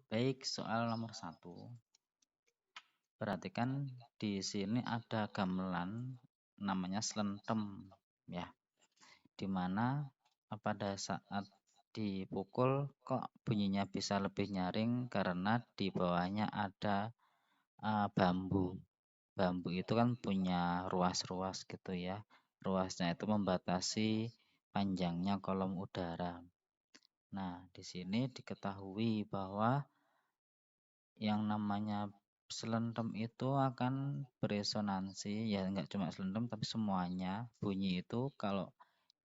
Baik, soal nomor satu. Perhatikan di sini ada gamelan namanya selentem ya, dimana pada saat dipukul kok bunyinya bisa lebih nyaring karena di bawahnya ada bambu. Bambu itu kan punya ruas-ruas gitu ya. Ruasnya itu membatasi panjangnya kolom udara. Nah, di sini diketahui bahwa yang namanya selendem itu akan beresonansi, ya nggak cuma selendem tapi semuanya bunyi itu kalau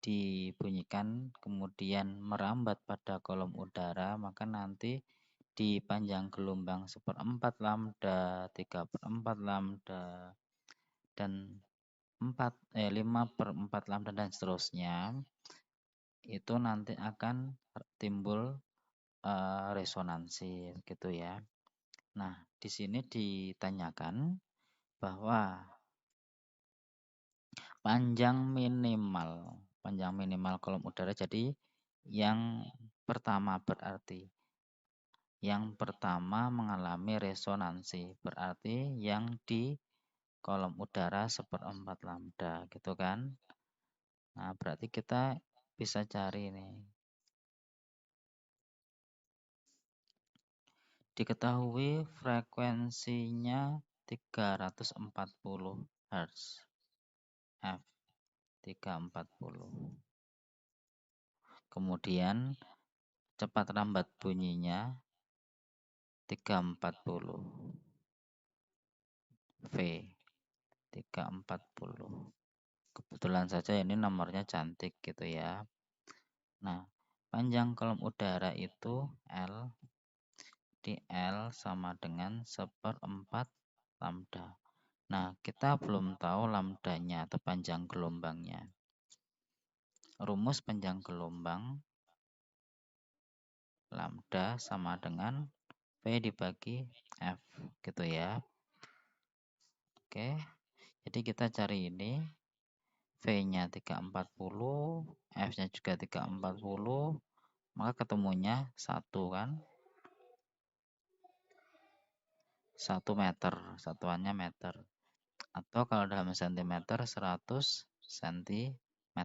dibunyikan kemudian merambat pada kolom udara, maka nanti di panjang gelombang 1/4 lambda, 3/4 lambda, dan 5/4 lambda dan seterusnya, itu nanti akan timbul resonansi gitu ya. Nah, di sini ditanyakan bahwa panjang minimal kolom udara, jadi yang pertama berarti yang pertama mengalami resonansi, berarti yang di kolom udara 1/4 lambda gitu kan. Nah, berarti kita bisa cari nih. Diketahui frekuensinya 340 Hz. F 340. Kemudian cepat lambat bunyinya 340. V 340. Kebetulan saja ini nomornya cantik gitu ya. Nah, panjang kolom udara itu L, di L sama dengan 1/4 lambda. Nah, kita belum tahu lambdanya atau panjang gelombangnya. Rumus panjang gelombang lambda sama dengan V dibagi F gitu ya. Oke, jadi kita cari ini V-nya 340, F-nya juga 340, maka ketemunya 1 kan. 1 meter, satuannya meter. Atau kalau dalam sentimeter 100 cm.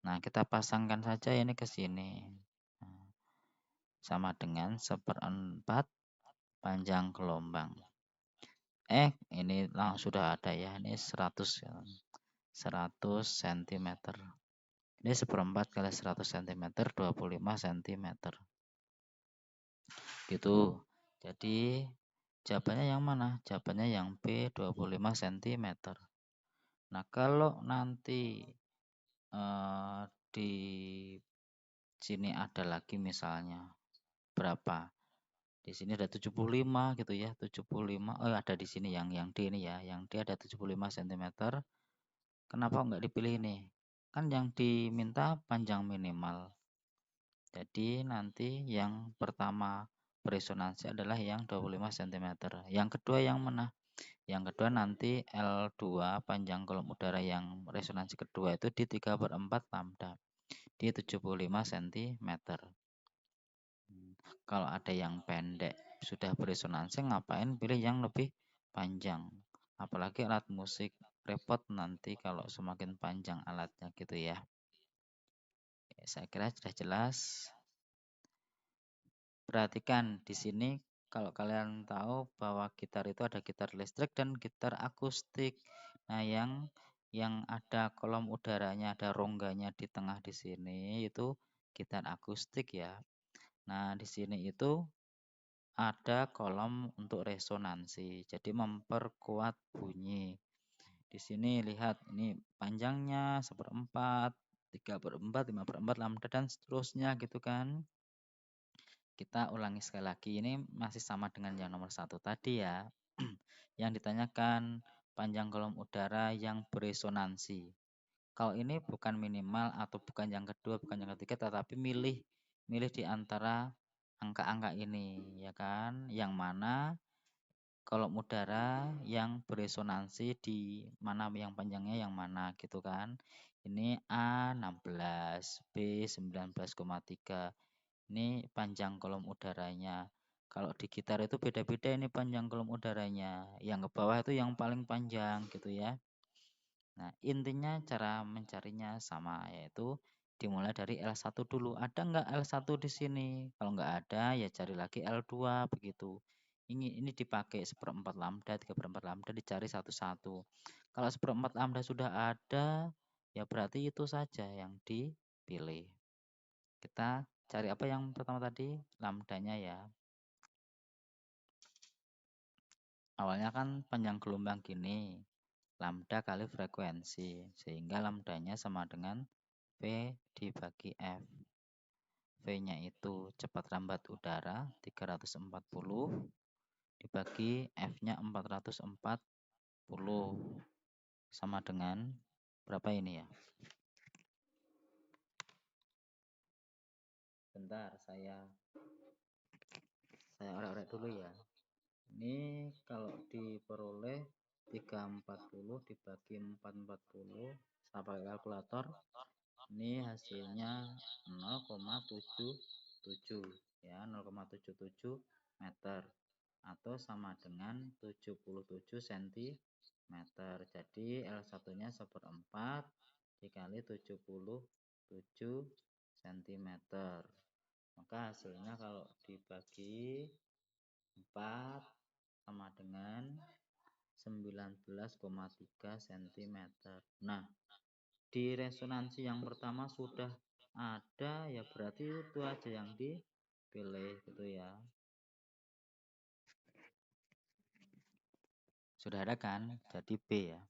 Nah, kita pasangkan saja ini ke sini. Nah, sama dengan 1/4 panjang gelombang. Ini langsung sudah ada ya, ini 100 ya. 100 cm. Ini 1/4 kali 100 cm, 25 cm. Gitu. Jadi jawabannya yang mana? Jawabannya yang B, 25 cm. Nah, kalau nanti di sini ada lagi misalnya berapa? Di sini ada 75 gitu ya, 75. Oh, ada di sini yang D ini ya, yang D ada 75 cm. Kenapa nggak dipilih ini? Kan yang diminta panjang minimal. Jadi nanti yang pertama beresonansi adalah yang 25 cm. Yang kedua yang mana? Yang kedua nanti L2 panjang kolom udara yang resonansi kedua itu di 3/4 lambda, di 75 cm. Kalau ada yang pendek sudah beresonansi, ngapain pilih yang lebih panjang? Apalagi alat musik, repot nanti kalau semakin panjang alatnya gitu ya. Oke, saya kira sudah jelas. Perhatikan di sini, kalau kalian tahu bahwa gitar itu ada gitar listrik dan gitar akustik. Nah, yang ada kolom udaranya, ada rongganya di tengah di sini itu gitar akustik ya. Nah, di sini itu ada kolom untuk resonansi, jadi memperkuat bunyi. Di sini lihat, ini panjangnya 1/4, 3/4, 5/4 lambda dan seterusnya gitu kan. Kita ulangi sekali lagi, ini masih sama dengan yang nomor 1 tadi ya. Yang ditanyakan panjang kolom udara yang beresonansi. Kalau ini bukan minimal atau bukan yang kedua, bukan yang ketiga, tetapi milih di antara angka-angka ini ya kan, yang mana kolom udara yang beresonansi di mana, yang panjangnya yang mana gitu kan. Ini A 16, B 19,3. Ini panjang kolom udaranya. Kalau di gitar itu beda-beda ini panjang kolom udaranya. Yang ke bawah itu yang paling panjang gitu ya. Nah, intinya cara mencarinya sama, yaitu dimulai dari L1 dulu. Ada nggak L1 di sini? Kalau nggak ada, ya cari lagi L2 begitu. Ini dipakai seperempat lambda, 3/4 lambda, dicari satu-satu. Kalau seperempat lambda sudah ada, ya berarti itu saja yang dipilih. Kita cari apa yang pertama tadi? Lambdanya ya. Awalnya kan panjang gelombang gini, lambda kali frekuensi, sehingga lambdanya sama dengan V dibagi F. V-nya itu cepat rambat udara 340 dibagi F-nya 440 sama dengan berapa ini ya? Bentar, saya orek-orek dulu ya. Ini kalau diperoleh 340 dibagi 440 saya pakai kalkulator, ini hasilnya 0,77 ya, 0,77 meter atau sama dengan 77 cm. Jadi L1 nya 1/4 dikali 77 cm, maka hasilnya kalau dibagi 4 sama dengan 19,3 cm. Nah, di resonansi yang pertama sudah ada, ya berarti itu aja yang dipilih gitu ya. Sudah ada kan? Jadi B ya.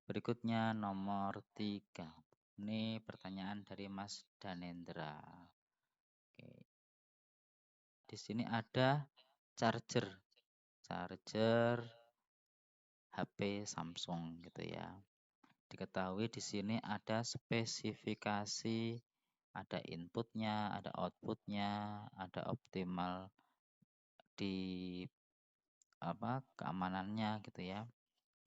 Berikutnya nomor 3. Ini pertanyaan dari Mas Danendra. Oke. Di sini ada charger HP Samsung gitu ya. Diketahui di sini ada spesifikasi, ada inputnya, ada outputnya, ada optimal di keamanannya gitu ya.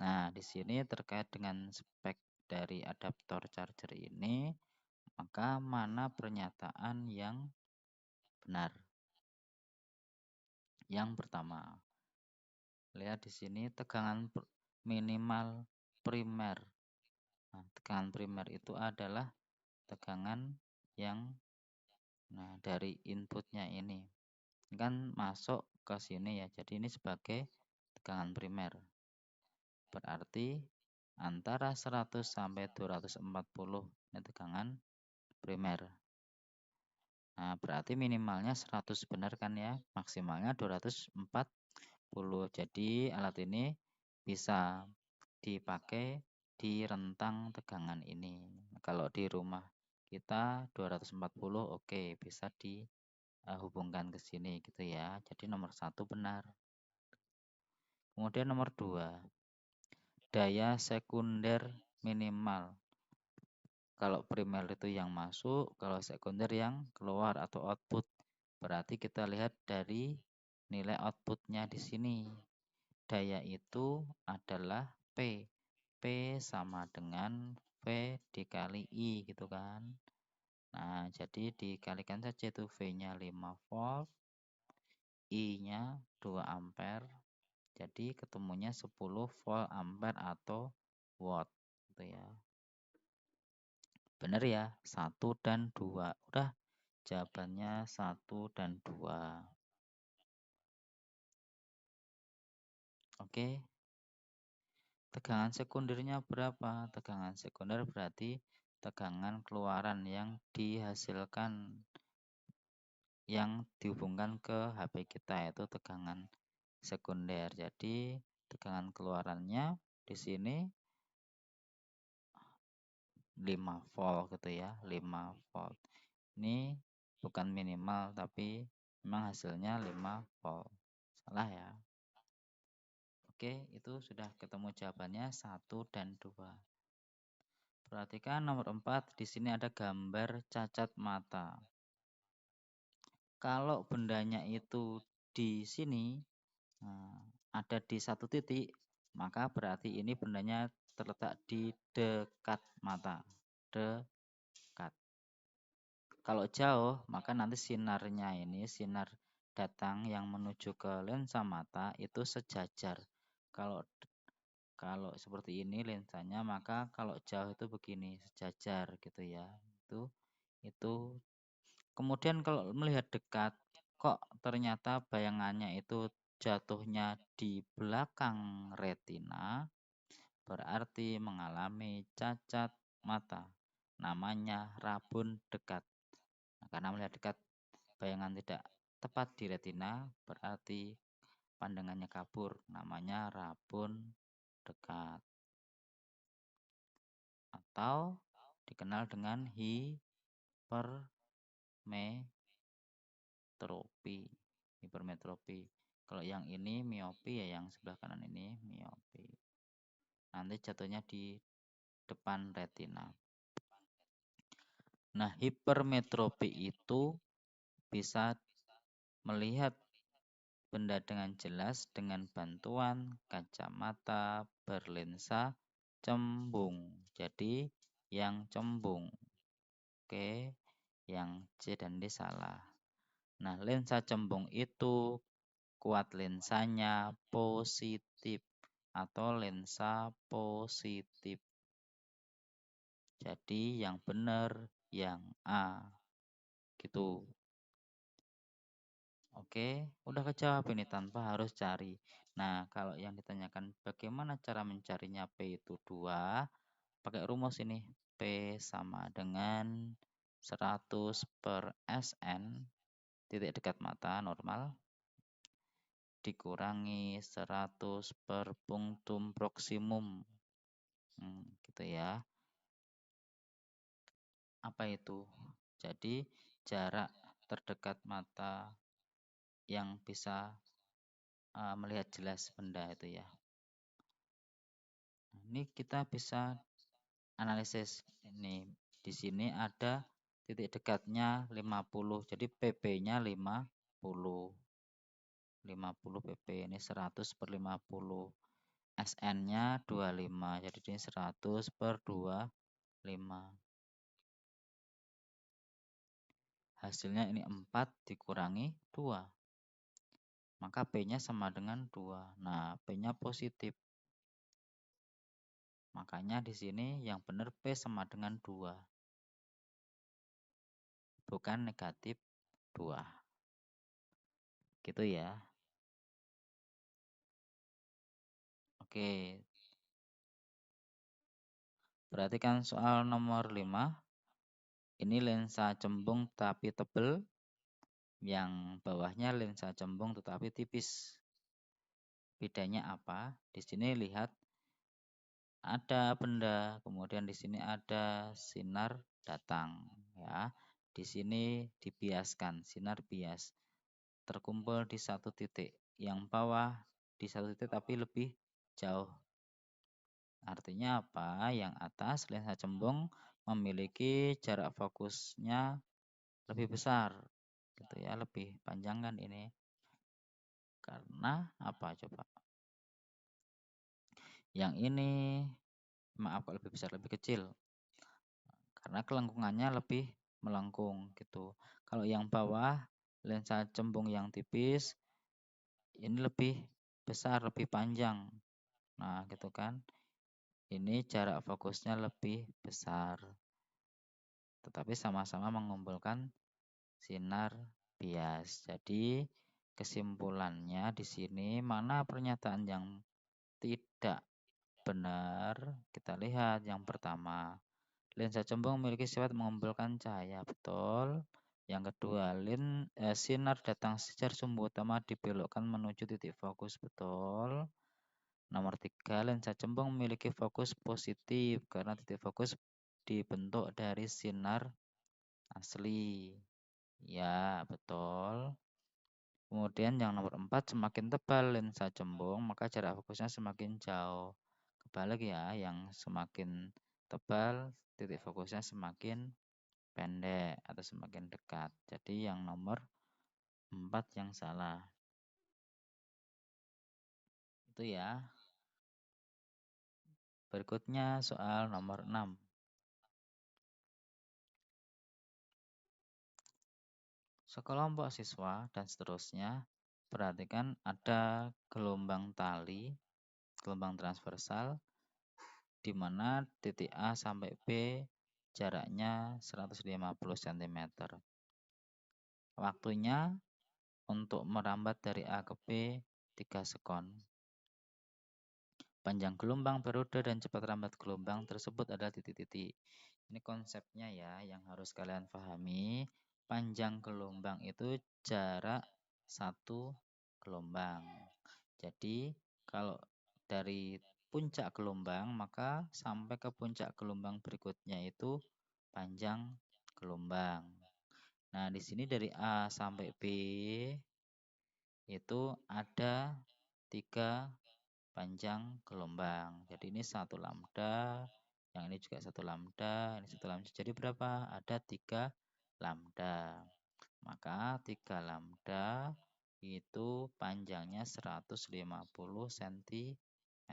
Nah, di sini terkait dengan spek dari adaptor charger ini, maka mana pernyataan yang benar? Yang pertama, lihat di sini tegangan minimal primer. Nah, tegangan primer itu adalah tegangan yang dari inputnya ini kan masuk ke sini ya. Jadi ini sebagai tegangan primer. Berarti antara 100 sampai 240 ini tegangan primer. Nah, berarti minimalnya 100 benar kan ya, maksimalnya 240. Jadi alat ini bisa dipakai di rentang tegangan ini. Kalau di rumah kita 240 oke, bisa dihubungkan ke sini gitu ya. Jadi nomor 1 benar. Kemudian nomor 2, daya sekunder minimal. Kalau primer itu yang masuk, kalau sekunder yang keluar atau output. Berarti kita lihat dari nilai outputnya di sini. Daya itu adalah P. P sama dengan V dikali I gitu kan. Nah, jadi dikalikan saja itu V-nya 5 volt, I-nya 2 ampere. Jadi ketemunya 10 volt ampere atau watt gitu ya. Benar ya, 1 dan 2. Udah, jawabannya 1 dan 2. Oke. Tegangan sekundernya berapa? Tegangan sekunder berarti tegangan keluaran yang dihasilkan, yang dihubungkan ke HP kita, yaitu tegangan sekunder. Jadi tegangan keluarannya di sini 5 volt gitu ya, 5 volt. Ini bukan minimal tapi memang hasilnya 5 volt. Salah ya. Oke, itu sudah ketemu jawabannya 1 dan 2. Perhatikan nomor 4, di sini ada gambar cacat mata. Kalau bendanya itu di sini, ada di satu titik, maka berarti ini bendanya terletak di dekat mata. Dekat. Kalau jauh, maka nanti sinarnya ini, sinar datang yang menuju ke lensa mata itu sejajar. Kalau kalau seperti ini lensanya, maka kalau jauh itu begini, sejajar gitu ya. Itu kemudian kalau melihat dekat, kok ternyata bayangannya itu jatuhnya di belakang retina, berarti mengalami cacat mata. Namanya rabun dekat. Nah, karena melihat dekat bayangan tidak tepat di retina, berarti pandangannya kabur. Namanya rabun dekat. Atau dikenal dengan hipermetropi. Hipermetropi. Kalau yang ini miopi ya, yang sebelah kanan ini miopi. Nanti jatuhnya di depan retina. Nah, hipermetropi itu bisa melihat benda dengan jelas dengan bantuan kacamata berlensa cembung. Jadi yang cembung. Oke, yang C dan D salah. Nah, lensa cembung itu kuat lensanya positif atau lensa positif. Jadi yang benar yang A. Gitu. Oke, udah kejawab ini tanpa harus cari. Nah, kalau yang ditanyakan bagaimana cara mencarinya P itu 2, pakai rumus ini. P sama dengan 100 per SN, titik dekat mata normal, dikurangi 100 per punktum proksimum. Gitu ya. Apa itu? Jadi jarak terdekat mata yang bisa melihat jelas benda itu ya. Ini kita bisa analisis ini. Di sini ada titik dekatnya 50. Jadi PP-nya 50. 50 PP ini 100 per 50. SN-nya 25. Jadi ini 100 per 25. Hasilnya ini 4 dikurangi 2. Maka P-nya sama dengan 2. Nah, P-nya positif. Makanya di sini yang benar P sama dengan 2. Bukan negatif 2. Gitu ya. Oke. Perhatikan soal nomor 5. Ini lensa cembung tapi tebal. Yang bawahnya lensa cembung tetapi tipis. Bedanya apa? Di sini lihat ada benda, kemudian di sini ada sinar datang ya. Di sini dibiaskan, sinar bias terkumpul di satu titik. Yang bawah di satu titik tapi lebih jauh. Artinya apa? Yang atas lensa cembung memiliki jarak fokusnya lebih besar gitu ya, lebih panjang kan ini. Karena apa coba? Yang ini maaf kok lebih besar, lebih kecil. Karena kelengkungannya lebih melengkung gitu. Kalau yang bawah lensa cembung yang tipis ini lebih besar, lebih panjang. Nah, gitu kan. Ini jarak fokusnya lebih besar. Tetapi sama-sama mengumpulkan sinar bias. Jadi kesimpulannya di sini mana pernyataan yang tidak benar? Kita lihat yang pertama. Lensa cembung memiliki sifat mengumpulkan cahaya, betul. Yang kedua, sinar datang secara sumber utama dibelokkan menuju titik fokus, betul. Nomor 3, lensa cembung memiliki fokus positif karena titik fokus dibentuk dari sinar asli. Ya, betul. Kemudian yang nomor 4, semakin tebal lensa cembung, maka jarak fokusnya semakin jauh. Kebalik ya, yang semakin tebal, titik fokusnya semakin pendek atau semakin dekat. Jadi yang nomor 4 yang salah. Itu ya. Berikutnya soal nomor 6. Sekelompok siswa dan seterusnya. Perhatikan ada gelombang tali, gelombang transversal, di mana titik A sampai B jaraknya 150 cm. Waktunya untuk merambat dari A ke B 3 sekon. Panjang gelombang periode dan cepat rambat gelombang tersebut adalah titik-titik. Ini konsepnya ya yang harus kalian pahami. Panjang gelombang itu jarak satu gelombang. Jadi kalau dari puncak gelombang maka sampai ke puncak gelombang berikutnya itu panjang gelombang. Nah, di sini dari A sampai B itu ada 3 panjang gelombang. Jadi ini 1 lambda, yang ini juga 1 lambda, ini 1 lambda. Jadi berapa? Ada 3 lambda. Maka 3 lambda itu panjangnya 150 cm.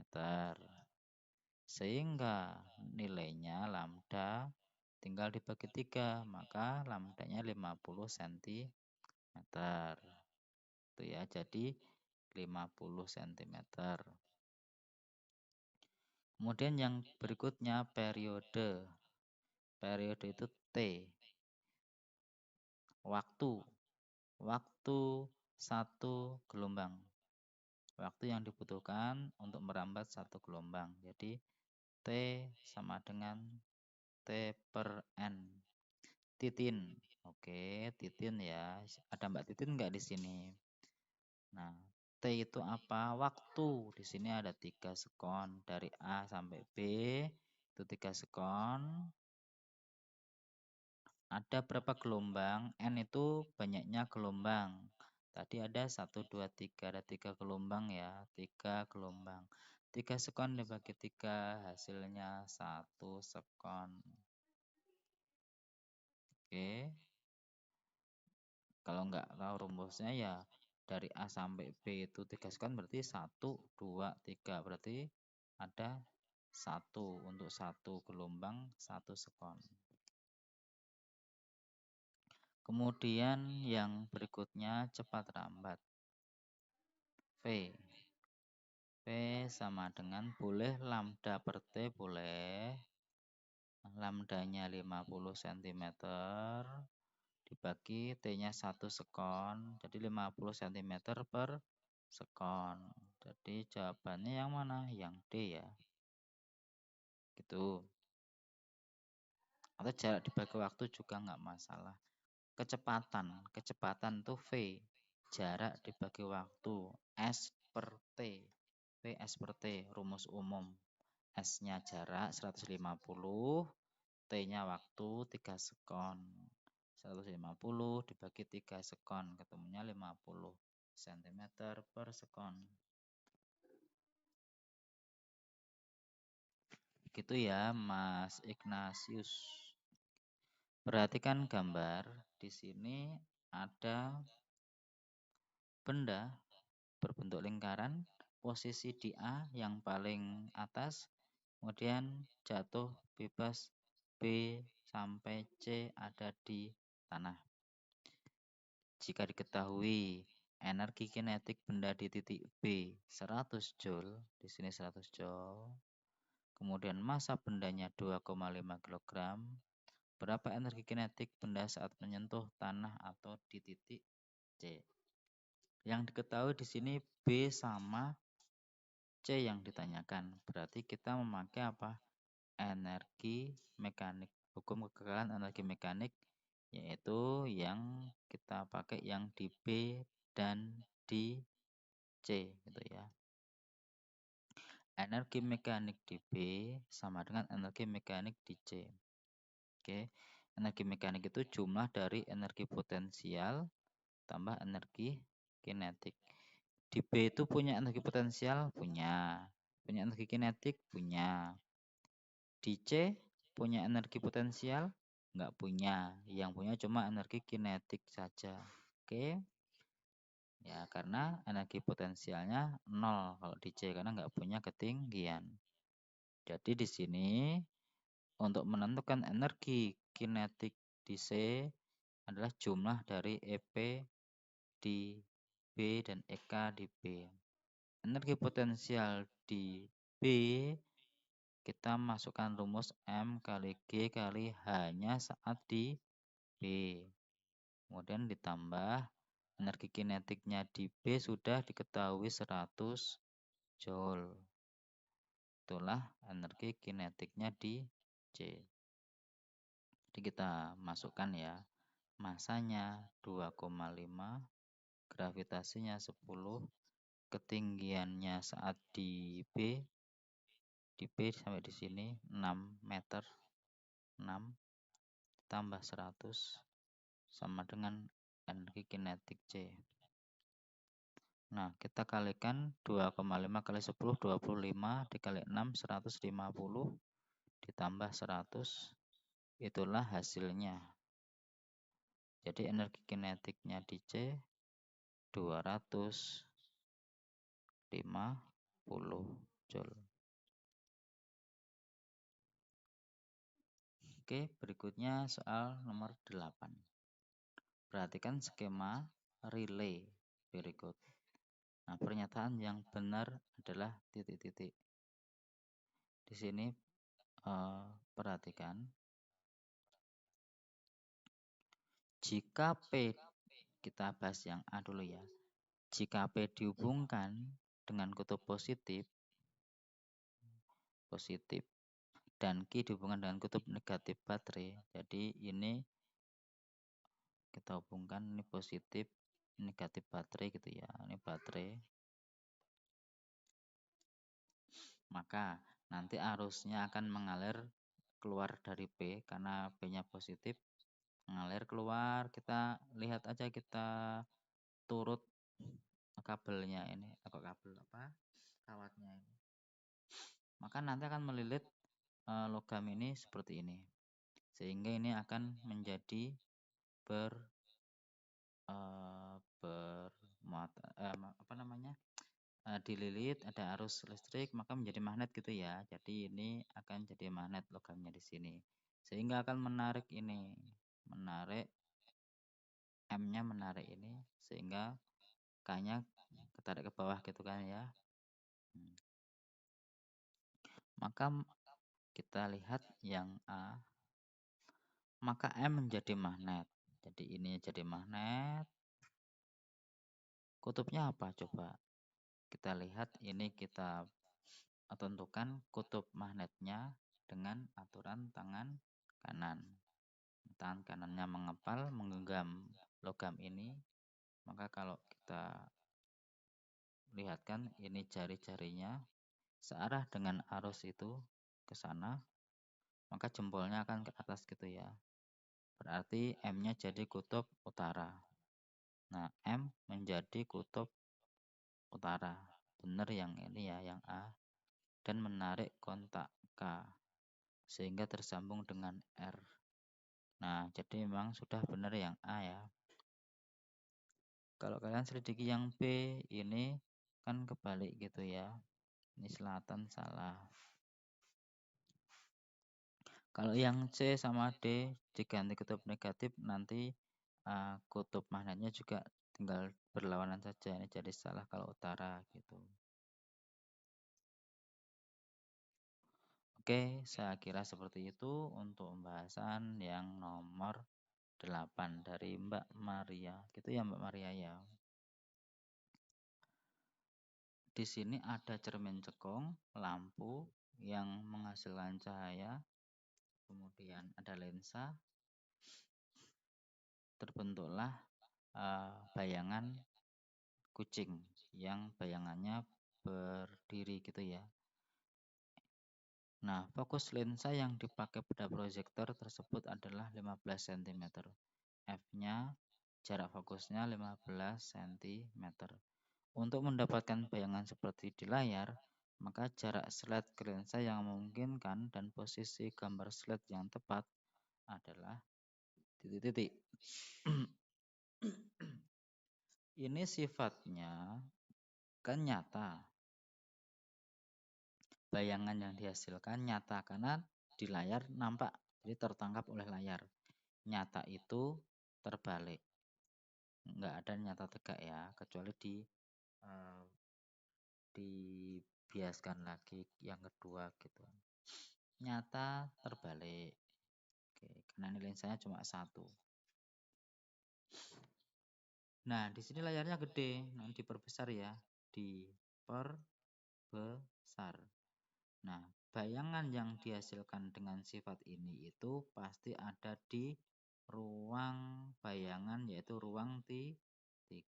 Sehingga nilainya lambda tinggal dibagi 3, maka lambdanya 50 cm. Itu ya, jadi 50 cm. Kemudian yang berikutnya periode. Periode itu T. Waktu satu gelombang. Waktu yang dibutuhkan untuk merambat satu gelombang. Jadi T sama dengan T per N. Titin. Oke, titin ya. Ada Mbak Titin nggak di sini? Nah, T itu apa? Waktu. Di sini ada 3 sekon. Dari A sampai B itu 3 sekon. Ada berapa gelombang? N itu banyaknya gelombang. Tadi ada 1, 2, 3. Ada 3 gelombang ya. 3 gelombang. 3 sekon dibagi 3 hasilnya 1 sekon. Oke. Kalau nggak tahu rumusnya ya dari A sampai B itu 3 sekon berarti 1, 2, 3. Berarti ada 1 untuk 1 gelombang 1 sekon. Kemudian yang berikutnya cepat rambat. V. V sama dengan boleh lambda per T boleh. Lambdanya 50 cm dibagi T-nya 1 sekon. Jadi 50 cm per sekon. Jadi jawabannya yang mana? Yang D ya. Gitu. Atau jarak dibagi waktu juga nggak masalah. Kecepatan itu V. Jarak dibagi waktu S per T. V S per T, rumus umum. S-nya jarak 150, T-nya waktu 3 sekon. 150 dibagi 3 sekon, ketemunya 50 cm per sekon. Gitu ya, Mas Ignatius. Perhatikan gambar. Di sini ada benda berbentuk lingkaran, posisi di A yang paling atas, kemudian jatuh bebas B sampai C ada di tanah. Jika diketahui energi kinetik benda di titik B 100 Joule, di sini 100 Joule, kemudian massa bendanya 2,5 kg, berapa energi kinetik benda saat menyentuh tanah atau di titik C? Yang diketahui di sini B sama C yang ditanyakan. Berarti kita memakai apa? Energi mekanik. Hukum kekekalan energi mekanik yaitu yang kita pakai yang di B dan di C gitu ya. Energi mekanik di B sama dengan energi mekanik di C. Oke. Energi mekanik itu jumlah dari energi potensial tambah energi kinetik. Di B itu punya energi potensial? Punya. Punya energi kinetik? Punya. Di C punya energi potensial? Enggak punya. Yang punya cuma energi kinetik saja. Oke. Ya, karena energi potensialnya 0 kalau di C karena enggak punya ketinggian. Jadi di sini untuk menentukan energi kinetik di C adalah jumlah dari EP di B dan EK di B. Energi potensial di B kita masukkan rumus M kali G kali H-nya saat di B. Kemudian ditambah energi kinetiknya di B sudah diketahui 100 Joule. Itulah energi kinetiknya di C. Jadi kita masukkan ya. Masanya 2,5, gravitasinya 10, ketinggiannya saat di B sampai di sini 6 meter. 6 tambah 100 sama dengan energi kinetik C. Nah, kita kalikan 2,5 kali 10, 25 dikali 6, 150 ditambah 100. Itulah hasilnya. Jadi energi kinetiknya di C 250 Joule. Oke, berikutnya soal nomor 8. Perhatikan skema relay berikut. Nah, pernyataan yang benar adalah titik-titik. Di sini perhatikan, jika P, kita bahas yang A dulu ya. Jika P dihubungkan dengan kutub positif dan Q dihubungkan dengan kutub negatif baterai, jadi ini kita hubungkan, ini positif, negatif baterai gitu ya, ini baterai. Maka nanti arusnya akan mengalir keluar dari P karena P-nya positif, mengalir keluar. Kita lihat aja, kita turut kabelnya ini, atau kabel apa, kawatnya ini. Maka nanti akan melilit logam ini seperti ini, sehingga ini akan menjadi dililit, ada arus listrik, maka menjadi magnet gitu ya. Jadi ini akan jadi magnet logamnya di sini, sehingga akan menarik ini, menarik M-nya, menarik ini, sehingga K-nya ketarik ke bawah gitu kan ya. Maka kita lihat yang A, maka M menjadi magnet. Jadi ini jadi magnet. Kutubnya apa coba? Kita lihat ini, kita tentukan kutub magnetnya dengan aturan tangan kanan. Tangan kanannya mengepal, menggenggam logam ini. Maka kalau kita lihatkan, ini jari-jarinya searah dengan arus itu ke sana, maka jempolnya akan ke atas gitu ya. Berarti M-nya jadi kutub utara. Nah, M menjadi kutub utara. Benar yang ini ya, yang A. Dan menarik kontak K, sehingga tersambung dengan R. Nah, jadi memang sudah benar yang A ya. Kalau kalian selidiki yang B, ini kan kebalik gitu ya. Ini selatan, salah. Kalau yang C sama D diganti kutub negatif, nanti kutub magnetnya juga tinggal berlawanan saja. Ini jadi salah kalau utara gitu. Oke, saya kira seperti itu untuk pembahasan yang nomor 8 dari Mbak Maria. Gitu ya Mbak Maria ya. Di sini ada cermin cekung, lampu yang menghasilkan cahaya, kemudian ada lensa, terbentuklah bayangan kucing yang bayangannya berdiri gitu ya. Nah, fokus lensa yang dipakai pada proyektor tersebut adalah 15 cm. F-nya, jarak fokusnya 15 cm. Untuk mendapatkan bayangan seperti di layar, maka jarak slide ke lensa yang memungkinkan dan posisi gambar slide yang tepat adalah titik-titik. Ini sifatnya kan nyata. bayangan yang dihasilkan nyata karena di layar nampak, jadi tertangkap oleh layar. Nyata itu terbalik, nggak ada nyata tegak ya, kecuali eh, dibiaskan lagi yang kedua gitu. Nyata terbalik. Oke, karena ini lensanya cuma satu. Nah, di sini layarnya gede, nah diperbesar ya, diperbesar. Nah, bayangan yang dihasilkan dengan sifat ini itu pasti ada di ruang bayangan, yaitu ruang T3.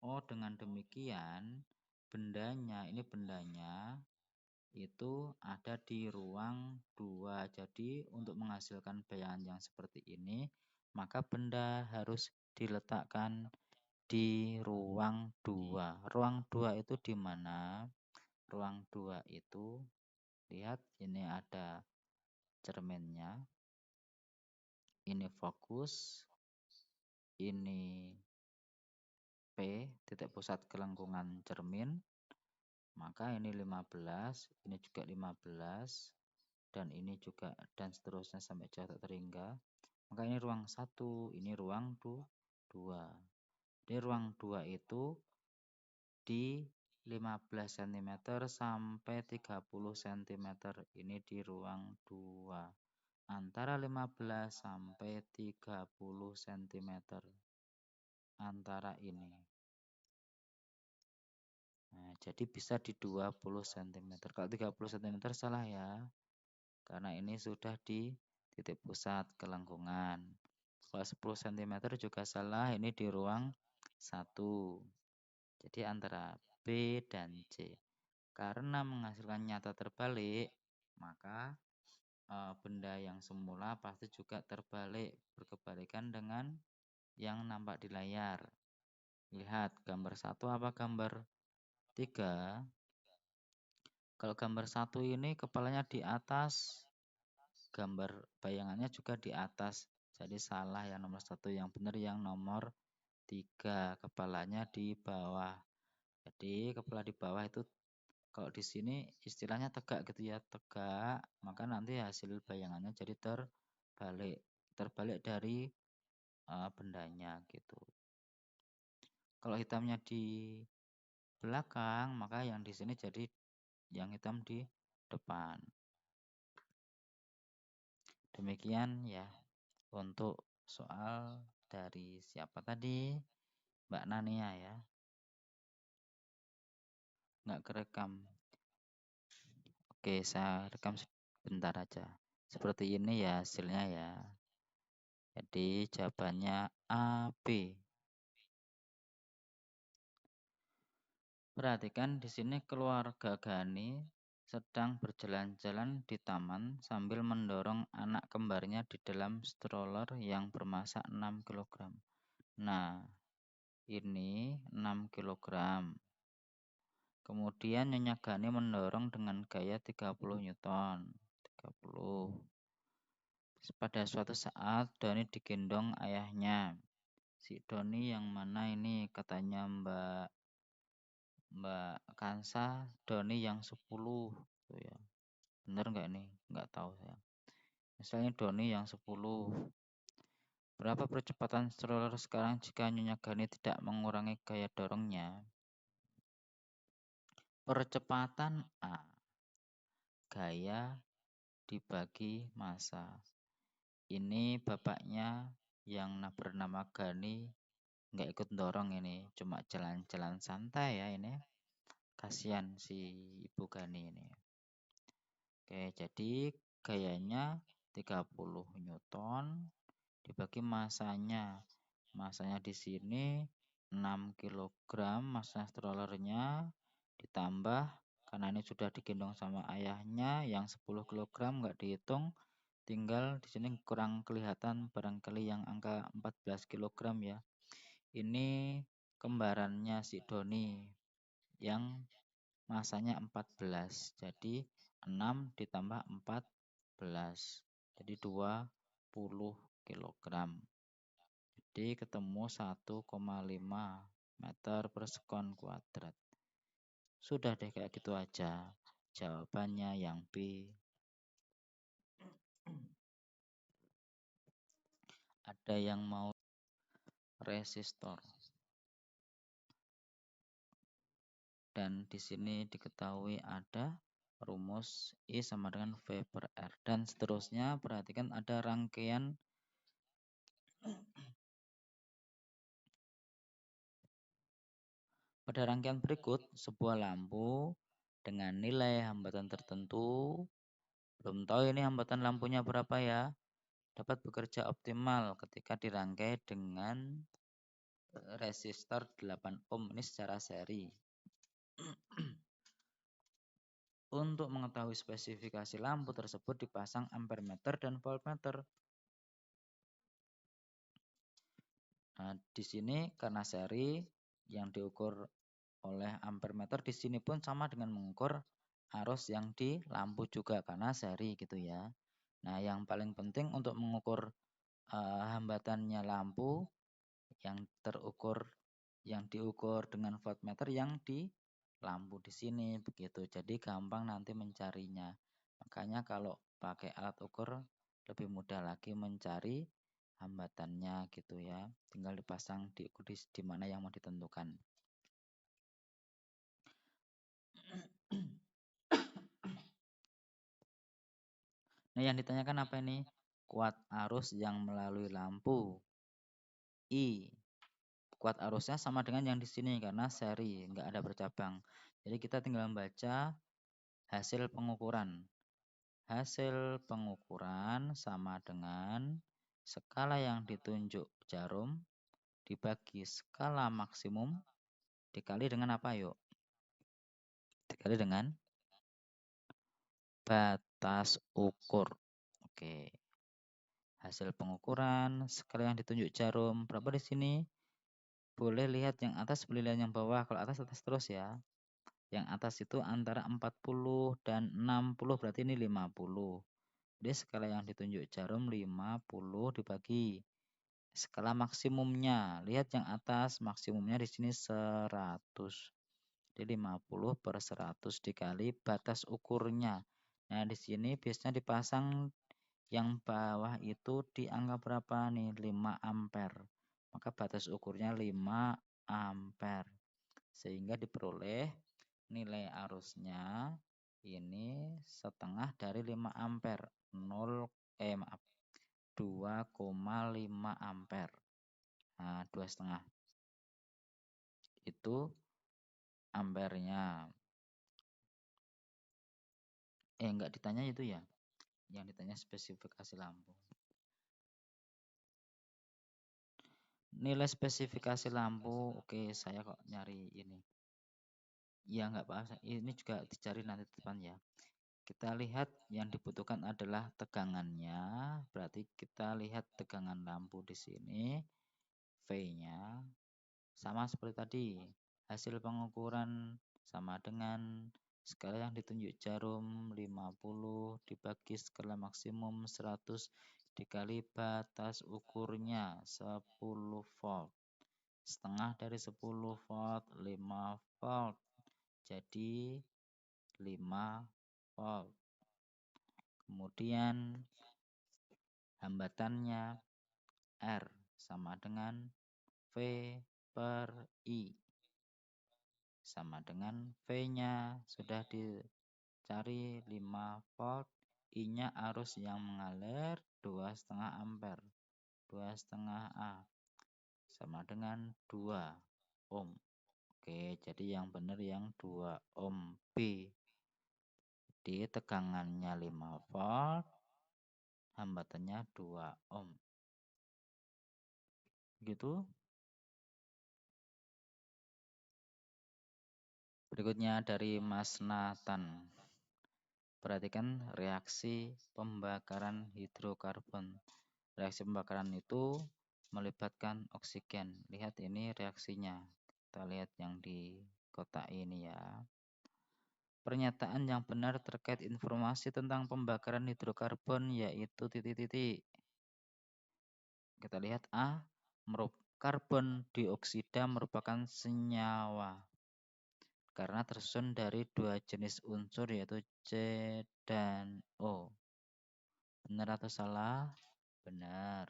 Oh, dengan demikian bendanya itu ada di ruang 2. Jadi untuk menghasilkan bayangan yang seperti ini, maka benda harus diletakkan di ruang 2. Ruang 2 itu di mana? Ruang 2 itu, lihat ini ada cerminnya, ini fokus, ini P, titik pusat kelengkungan cermin, maka ini 15, ini juga 15, dan ini juga, dan seterusnya sampai jauh tak terhingga. Maka ini ruang 1, ini ruang 2. Di ruang 2 itu di 15 cm sampai 30 cm, ini di ruang 2. Antara 15 sampai 30 cm antara ini. Nah, jadi bisa di 20 cm. Kalau 30 cm salah ya, karena ini sudah di titik pusat kelengkungan. Kalau 10 cm juga salah, ini di ruang 1. Jadi antara B dan C. Karena menghasilkan nyata terbalik, maka benda yang semula pasti juga terbalik, berkebalikan dengan yang nampak di layar. Lihat gambar 1 apa gambar 3? Kalau gambar 1 ini kepalanya di atas, gambar bayangannya juga di atas. Jadi salah yang nomor 1, yang benar yang nomor 3, kepalanya di bawah. Jadi kepala di bawah itu kalau di sini istilahnya tegak gitu ya, tegak, maka nanti hasil bayangannya jadi terbalik dari bendanya gitu. Kalau hitamnya di belakang, maka yang di sini jadi yang hitam di depan. Demikian ya untuk soal dari siapa tadi? Mbak Nania ya. Nggak kerekam. Oke, saya rekam sebentar aja. Seperti ini ya hasilnya ya. Jadi jawabannya A, B. Perhatikan di sini keluarga Gani sedang berjalan-jalan di taman sambil mendorong anak kembarnya di dalam stroller yang bermasa 6 kg. Nah, ini 6 kg. Kemudian Nyonya Gani mendorong dengan gaya 30 Newton. 30. Pada suatu saat Doni digendong ayahnya. Si Doni yang mana ini, katanya Mbak Kansa, Doni yang 10 tuh ya. Bener nggak ini? Nggak tahu saya. Misalnya Doni yang 10. Berapa percepatan stroller sekarang jika Nyonya Gani tidak mengurangi gaya dorongnya? Percepatan A. Gaya dibagi massa. Ini bapaknya yang bernama Gani nggak ikut dorong ini, cuma jalan-jalan santai ya ini. Kasihan si Ibu Gani ini. Oke, jadi gayanya 30 Newton dibagi masanya. Masanya di sini 6 kg, massa strollernya ditambah karena ini sudah digendong sama ayahnya yang 10 kg nggak dihitung, tinggal di sini kurang kelihatan barangkali yang angka 14 kg ya. Ini kembarannya si Doni yang masanya 14. Jadi 6 ditambah 14. Jadi 20 kg. Jadi ketemu 1,5 meter per sekon kuadrat. Sudah deh kayak gitu aja. Jawabannya yang B. Ada yang mau resistor. Dan di sini diketahui ada rumus I sama dengan V per R. Dan seterusnya, perhatikan ada rangkaian. Pada rangkaian berikut, sebuah lampu dengan nilai hambatan tertentu, belum tahu ini hambatan lampunya berapa ya, dapat bekerja optimal ketika dirangkai dengan resistor 8 ohm ini secara seri. Untuk mengetahui spesifikasi lampu tersebut dipasang ampermeter dan voltmeter. Nah, di sini karena seri yang diukur oleh ampermeter di sini pun sama dengan mengukur arus yang di lampu juga karena seri gitu ya. Nah, yang paling penting untuk mengukur hambatannya lampu yang diukur dengan voltmeter yang di lampu di sini begitu. Jadi gampang nanti mencarinya. Makanya kalau pakai alat ukur lebih mudah lagi mencari hambatannya gitu ya. Tinggal dipasang di mana yang mau ditentukan. Nah, yang ditanyakan apa ini? Kuat arus yang melalui lampu. I. Kuat arusnya sama dengan yang di sini karena seri, nggak ada bercabang. Jadi kita tinggal membaca hasil pengukuran. Hasil pengukuran sama dengan skala yang ditunjuk jarum dibagi skala maksimum dikali dengan apa yuk? Dikali dengan batas ukur. Oke. Hasil pengukuran skala yang ditunjuk jarum berapa di sini? Boleh lihat yang atas, boleh lihat yang bawah. Kalau atas terus ya. Yang atas itu antara 40 dan 60 berarti ini 50. Jadi skala yang ditunjuk jarum 50 dibagi skala maksimumnya. Lihat yang atas, maksimumnya di sini 100. Jadi 50 per 100 dikali batas ukurnya. Nah, di sini biasanya dipasang yang bawah itu di angka berapa nih? 5 ampere. Maka batas ukurnya 5 ampere. Sehingga diperoleh nilai arusnya ini setengah dari 5 ampere. 2,5 ampere. Nah, 2,5 itu ampernya. Enggak ditanya itu ya. Yang ditanya spesifikasi lampu. Nilai spesifikasi lampu, oke, saya kok nyari ini. Ya enggak apa-apa, ini juga dicari nanti depan ya. Kita lihat yang dibutuhkan adalah tegangannya. Berarti kita lihat tegangan lampu di sini. V-nya sama seperti tadi. Hasil pengukuran sama dengan skala yang ditunjuk jarum 50 dibagi skala maksimum 100 dikali batas ukurnya 10 volt. Setengah dari 10 volt 5 volt. Jadi 5 volt. Kemudian hambatannya R sama dengan V per I. Sama dengan V-nya sudah dicari 5 volt, I-nya arus yang mengalir 2,5 ampere. 2,5 A sama dengan 2 ohm. Oke, jadi yang benar yang 2 ohm B. Di tegangannya 5 volt, hambatannya 2 ohm. Gitu. Berikutnya dari Mas Nathan. Perhatikan reaksi pembakaran hidrokarbon. Reaksi pembakaran itu melibatkan oksigen. Lihat ini reaksinya. Kita lihat yang di kotak ini ya. Pernyataan yang benar terkait informasi tentang pembakaran hidrokarbon yaitu titik-titik. Kita lihat A. Karbon dioksida merupakan senyawa. karena tersusun dari dua jenis unsur yaitu C dan O. Benar atau salah? Benar.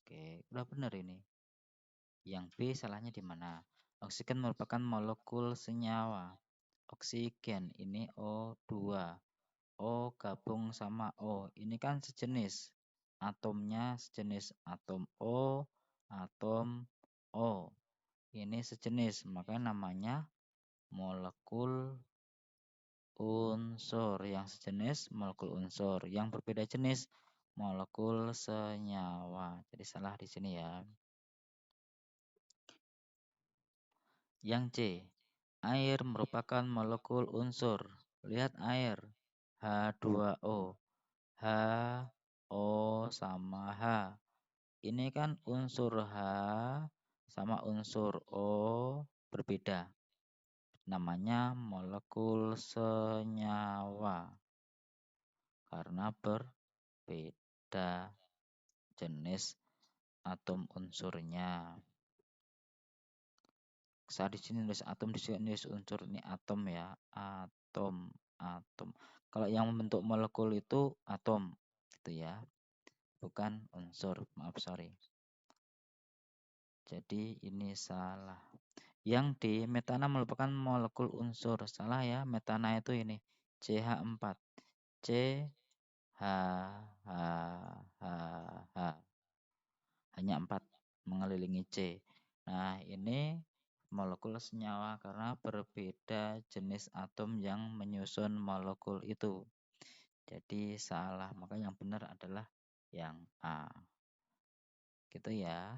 Oke, udah benar ini. Yang B salahnya di mana? Oksigen merupakan molekul senyawa. Oksigen ini O2. O gabung sama O. Ini kan sejenis. Atomnya sejenis atom O, atom O. Ini sejenis, makanya namanya molekul unsur. Yang sejenis molekul unsur, yang berbeda jenis molekul senyawa. Jadi salah di sini ya. Yang C, air merupakan molekul unsur. Lihat air, H2O. H, O sama H. Ini kan unsur H sama unsur O berbeda. Namanya molekul senyawa karena berbeda jenis atom unsurnya. Saya di sini nulis atom, di sini nulis unsur. Ini atom ya, atom. Kalau yang membentuk molekul itu atom, gitu ya, bukan unsur. Maaf, sorry. Jadi ini salah. Yang D, metana merupakan molekul unsur. Salah ya, metana itu ini CH4. C, H, H, H, H. Hanya 4 mengelilingi C. Nah, ini molekul senyawa karena berbeda jenis atom yang menyusun molekul itu. Jadi salah, maka yang benar adalah yang A. Gitu ya.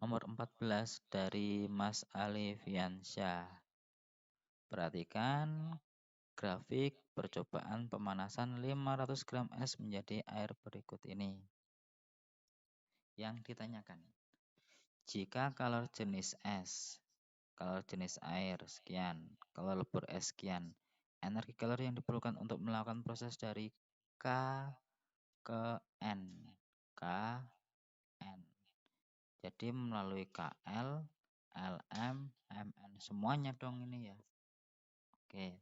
Nomor 14 dari Mas Alifiansyah. Perhatikan grafik percobaan pemanasan 500 gram es menjadi air berikut ini. Yang ditanyakan, jika kalor jenis es, kalor jenis air sekian, kalor lebur es sekian, energi kalori yang diperlukan untuk melakukan proses dari K ke N. K, N. Jadi melalui KL, LM, MN. Semuanya dong ini ya. Oke.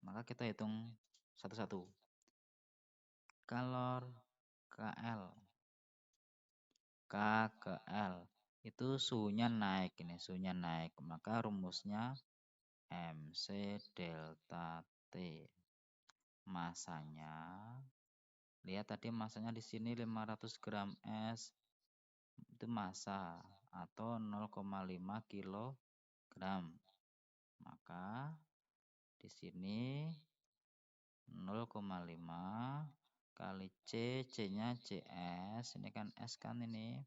Maka kita hitung satu-satu. Kalor KL. K ke L. Itu suhunya naik ini, suhunya naik. Maka rumusnya MC delta T. Masanya, lihat tadi masanya di sini 500 gram es. Itu massa atau 0,5 kilogram. Maka di sini 0,5 kali C, C-nya CS, ini kan S kan ini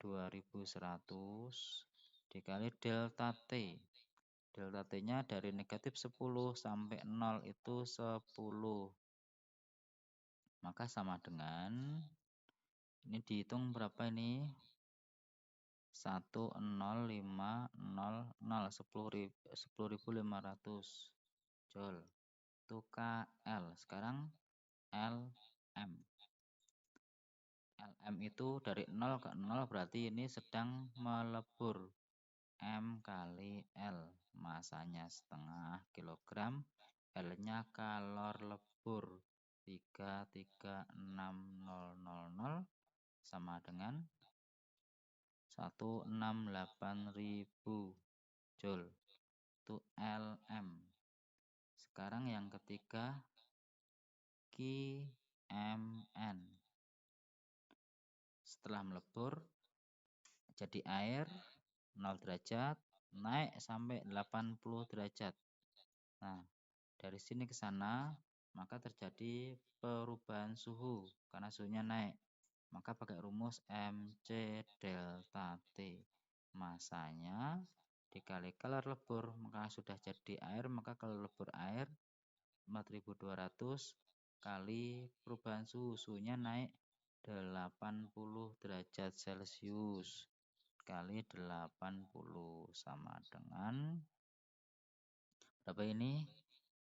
2100 dikali delta T. Delta T-nya dari negatif 10 sampai 0 itu 10. Maka sama dengan, ini dihitung berapa ini? 10500 10.500 joule. Itu KL. Sekarang LM. LM itu dari 0 ke 0 berarti ini sedang melebur. M kali L. Masanya setengah kilogram. L-nya kalor lebur 336.000 sama dengan 168.000 joule. Itu LM. Sekarang yang ketiga QMN. Setelah melebur jadi air 0 derajat naik sampai 80 derajat. Nah, dari sini ke sana maka terjadi perubahan suhu karena suhunya naik. Maka pakai rumus MC delta T. Masanya dikali kalor lebur maka sudah jadi air, maka kalor lebur air 4200 kali perubahan suhu, suhunya naik 80 derajat Celcius kali 80 sama dengan berapa ini?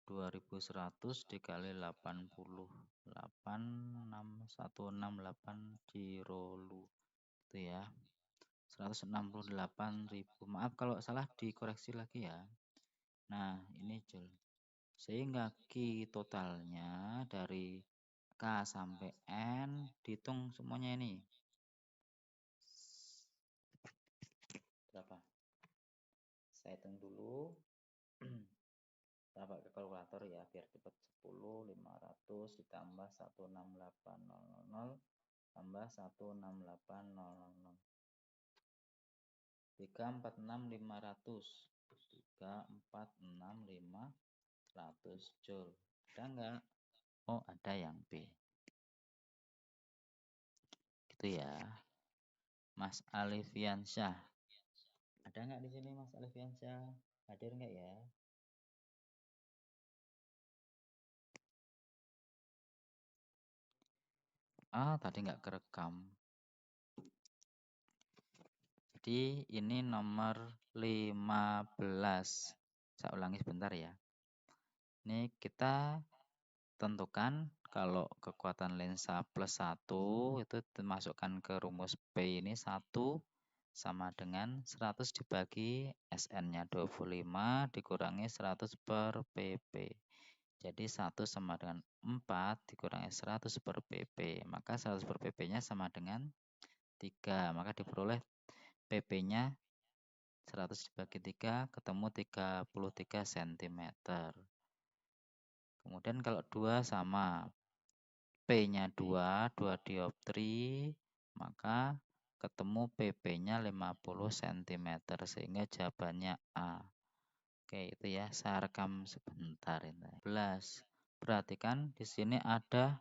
2100 dikali 80, 86168 Joule. Itu ya. 168.000. Maaf kalau salah dikoreksi lagi ya. Nah, ini Jul. Sehingga Q totalnya dari K sampai N dihitung semuanya ini. Berapa? Saya hitung dulu. Kita pakai kalkulator ya biar cepat. 10.500 ditambah 168.000 tambah 168.000. 346.500. 346.500 Joule. Ada enggak? Oh, ada yang B. Gitu ya. Mas Alifiansyah. Ada enggak di sini Mas Alifiansyah? Hadir enggak ya? Tadi enggak kerekam. Jadi ini nomor 15. Saya ulangi sebentar ya. Ini kita tentukan kalau kekuatan lensa plus 1 itu dimasukkan ke rumus P ini 1 sama dengan 100 dibagi SN-nya 25 dikurangi 100 per PP. Jadi 1 sama dengan 4 dikurangi 100 per PP. Maka 100 per PP-nya sama dengan 3. Maka diperoleh PP-nya 100 dibagi 3 ketemu 33 cm. Kemudian kalau 2 sama P-nya 2 dioptri, maka ketemu PP-nya 50 cm sehingga jawabannya A. Oke, itu ya. Saya rekam sebentar ini. 11. Perhatikan di sini ada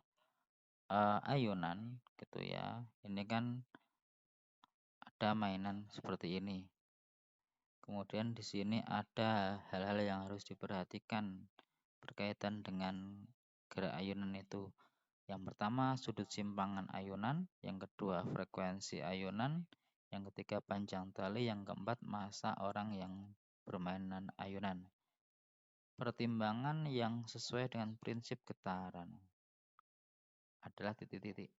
ayunan gitu ya. Ini kan ada mainan seperti ini. Kemudian di sini ada hal-hal yang harus diperhatikan berkaitan dengan gerak ayunan itu. Yang pertama sudut simpangan ayunan, yang kedua frekuensi ayunan, yang ketiga panjang tali, yang keempat massa orang yang bermainan ayunan. Pertimbangan yang sesuai dengan prinsip getaran adalah titik-titik.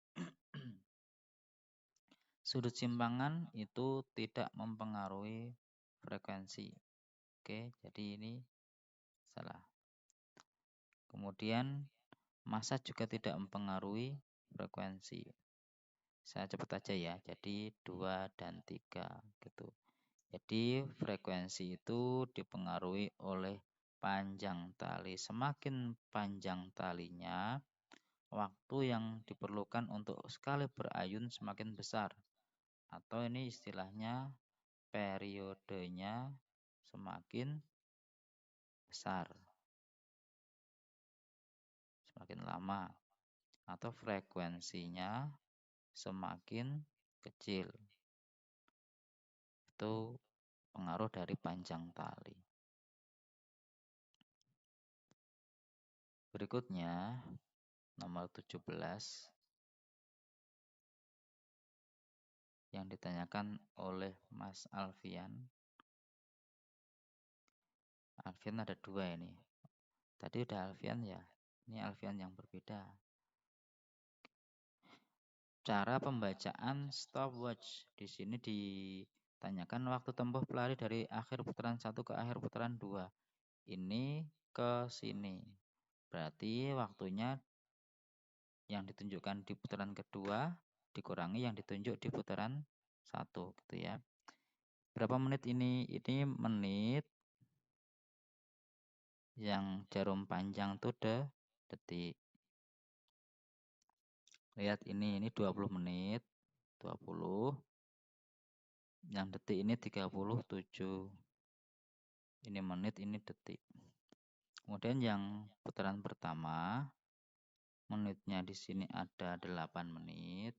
Sudut simpangan itu tidak mempengaruhi frekuensi. Oke, jadi ini salah. Kemudian massa juga tidak mempengaruhi frekuensi. Saya cepat aja ya. Jadi 2 dan 3 gitu. Jadi frekuensi itu dipengaruhi oleh panjang tali. Semakin panjang talinya, waktu yang diperlukan untuk sekali berayun semakin besar. Atau ini istilahnya periodenya semakin besar. Semakin lama. Atau frekuensinya semakin kecil. Itu pengaruh dari panjang tali. Berikutnya nomor 17 yang ditanyakan oleh Mas Alfian. Alfian ada 2 ini. Tadi udah Alfian ya. Ini Alfian yang berbeda. Cara pembacaan stopwatch. Di sini ditanyakan waktu tempuh pelari dari akhir putaran 1 ke akhir putaran 2. Ini ke sini. Berarti waktunya yang ditunjukkan di putaran kedua dikurangi yang ditunjuk di putaran 1 gitu ya. Berapa menit ini? Ini menit. Yang jarum panjang itu detik. Lihat ini 20 menit. 20. Yang detik ini 37. Ini menit, ini detik. Kemudian yang putaran pertama, menitnya di sini ada 8 menit.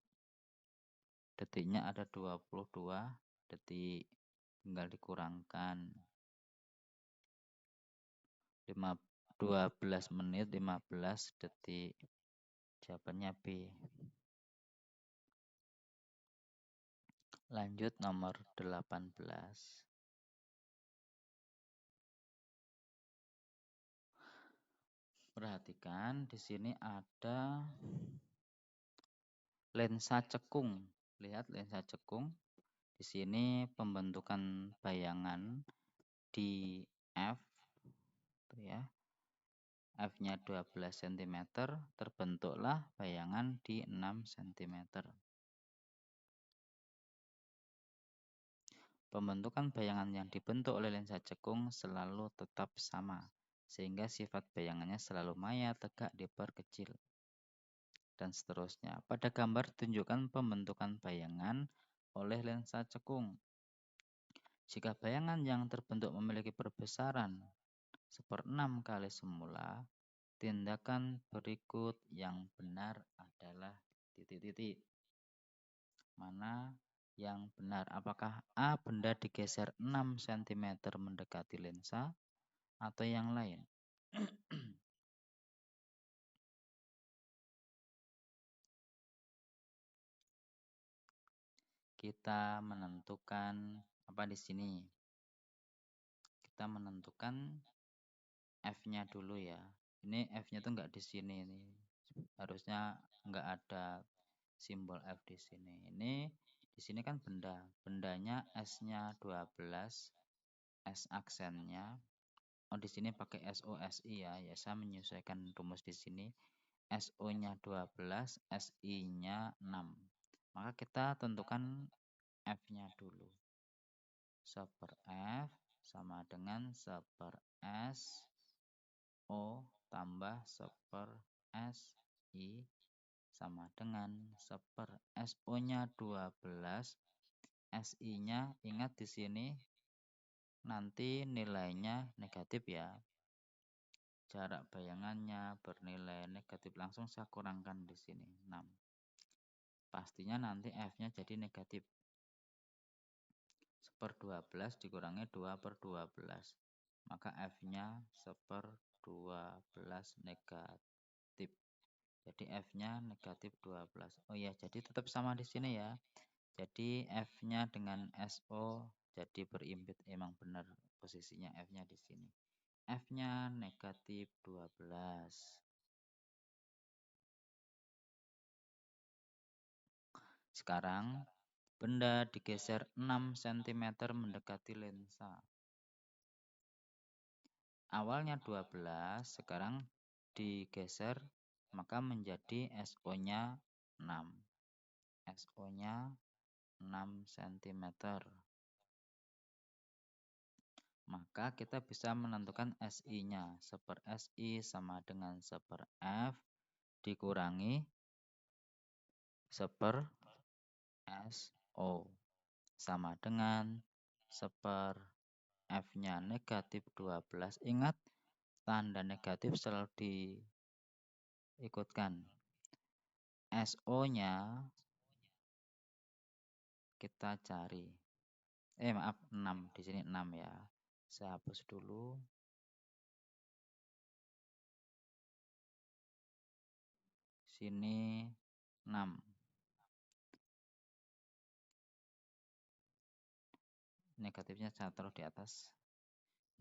Detiknya ada 22 detik. Tinggal dikurangkan. 12 menit 15 detik. Jawabannya B. Lanjut nomor 18. Perhatikan di sini ada lensa cekung. Lihat lensa cekung. Di sini pembentukan bayangan di F, tuh ya. F-nya 12 cm, terbentuklah bayangan di 6 cm. Pembentukan bayangan yang dibentuk oleh lensa cekung selalu tetap sama, sehingga sifat bayangannya selalu maya, tegak, diperkecil, dan seterusnya. Pada gambar tunjukkan pembentukan bayangan oleh lensa cekung. Jika bayangan yang terbentuk memiliki perbesaran 1/6 kali semula, tindakan berikut yang benar adalah titik-titik. Mana yang benar? Apakah A, benda digeser 6 cm mendekati lensa, atau yang lain? Kita menentukan apa di sini? Kita menentukan F-nya dulu ya. Ini F-nya tuh nggak di sini nih. Harusnya nggak ada simbol F di sini. Ini di sini kan benda. Bendanya S-nya 12, S aksennya. Oh, di sini pakai SOSI ya. Ya, saya menyesuaikan rumus di sini. SO-nya 12, SI-nya 6. Maka kita tentukan F-nya dulu. 1/F sama dengan 1/S O tambah 1/SI sama dengan 1/SO-nya 12, SI-nya ingat di sini nanti nilainya negatif ya. Jarak bayangannya bernilai negatif, langsung saya kurangkan di sini 6. Pastinya nanti F-nya jadi negatif. 1/12 dikurangi 2/12. Maka F-nya 1/12 negatif. Jadi F-nya negatif 12. Oh ya, jadi tetap sama di sini ya. Jadi F-nya dengan SO jadi berimpit, emang benar posisinya F-nya di sini. F-nya negatif 12. Sekarang benda digeser 6 cm mendekati lensa. Awalnya 12, sekarang digeser maka menjadi SO-nya 6. SO-nya 6 cm. Maka kita bisa menentukan SI-nya. 1/SI sama dengan 1/F dikurangi 1/SO sama dengan 1/F-nya negatif 12. Ingat, tanda negatif selalu diikutkan. SO-nya kita cari. Maaf, 6. Di sini 6 ya. Saya hapus dulu. Sini 6. Negatifnya saya taruh di atas.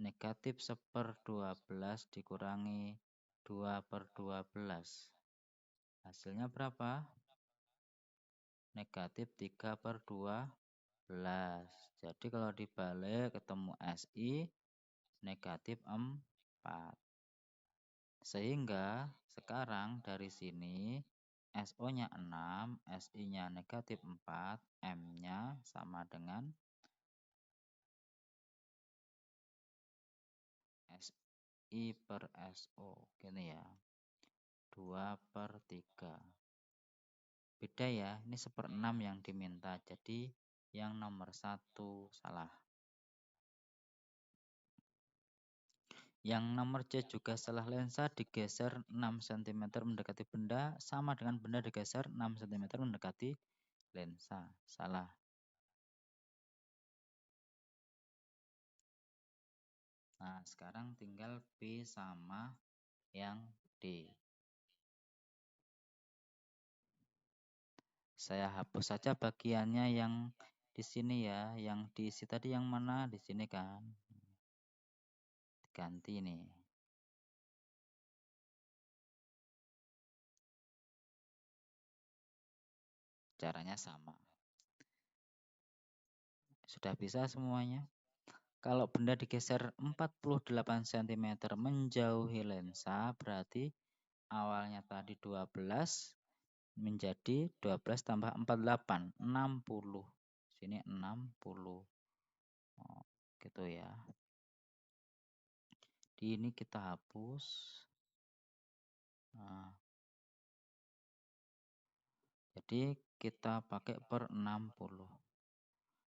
Negatif 1/12 dikurangi 2/12. Hasilnya berapa? Negatif 3/12. Jadi kalau dibalik ketemu SI negatif 4. Sehingga sekarang dari sini SO-nya 6, SI-nya negatif 4, M-nya sama dengan SI per SO. Gini ya. 2/3. Beda ya, ini 1/6 yang diminta. Jadi yang nomor 1 salah. Yang nomor C juga salah. Lensa digeser 6 cm mendekati benda sama dengan benda digeser 6 cm mendekati lensa. Salah. Nah, sekarang tinggal B sama yang D. Saya hapus saja bagiannya yang di sini ya. Yang diisi tadi yang mana? Di sini kan. Ganti nih. Caranya sama. Sudah bisa semuanya? Kalau benda digeser 48 cm menjauhi lensa, berarti awalnya tadi 12 menjadi 12 tambah 48, 60. Sini 60. Oh, gitu ya. Di ini kita hapus. Nah, jadi kita pakai per 60.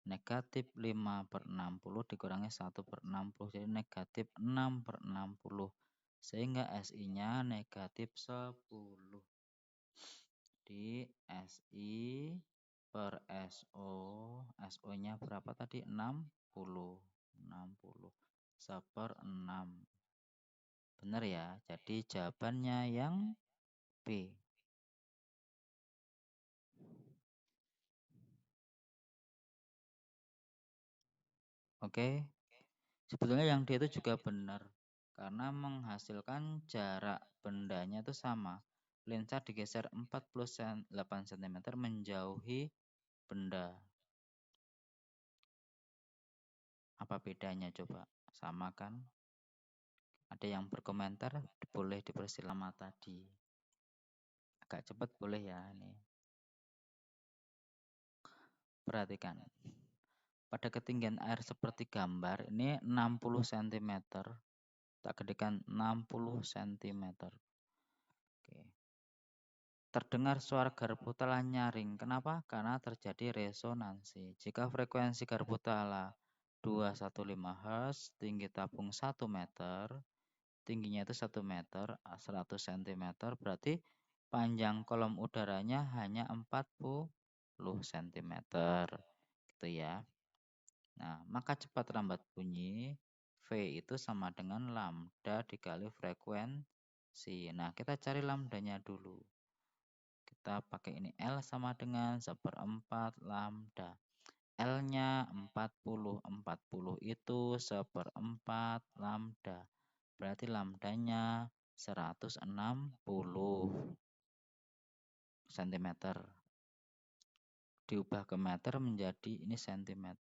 Negatif 5 per 60 dikurangi 1 per 60. Jadi negatif 6 per 60. Sehingga SI-nya negatif 10. Di SI per SO. SO-nya berapa tadi? 60. 60. 1/6. Benar ya? Jadi jawabannya yang B. Oke. Sebetulnya yang D itu juga benar. Karena menghasilkan jarak bendanya itu sama. Lensa digeser 48 cm menjauhi benda. Apa bedanya coba? Sama kan? Ada yang berkomentar? Boleh dipersilakan tadi. Agak cepat boleh ya ini. Perhatikan. Pada ketinggian air seperti gambar ini 60 cm. Tak gedekan 60 cm. Oke. Terdengar suara garpu tala nyaring. Kenapa? Karena terjadi resonansi. Jika frekuensi garpu tala 215 Hz, tinggi tabung 1 meter, tingginya itu 1 meter, 100 cm, berarti panjang kolom udaranya hanya 40 cm. Gitu ya. Nah, maka cepat lambat bunyi V itu sama dengan lambda dikali frekuensi. Nah, kita cari lambdanya dulu. Kita pakai ini L sama dengan 1/4 lambda. L-nya 40. 40 itu 1/4 lambda. Berarti lambdanya 160 cm. Diubah ke meter menjadi ini cm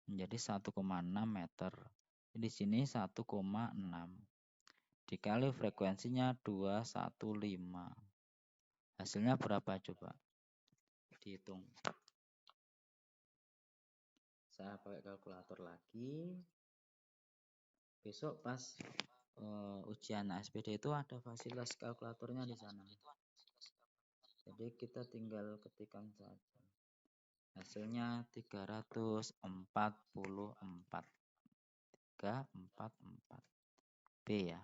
menjadi 1,6 meter. Di sini 1,6 dikali frekuensinya 215. Hasilnya berapa coba? Dihitung. Saya pakai kalkulator lagi. Besok pas ujian SPD itu ada fasilitas kalkulatornya di sana. Jadi kita tinggal ketikkan saja. Hasilnya 344. 344. B ya.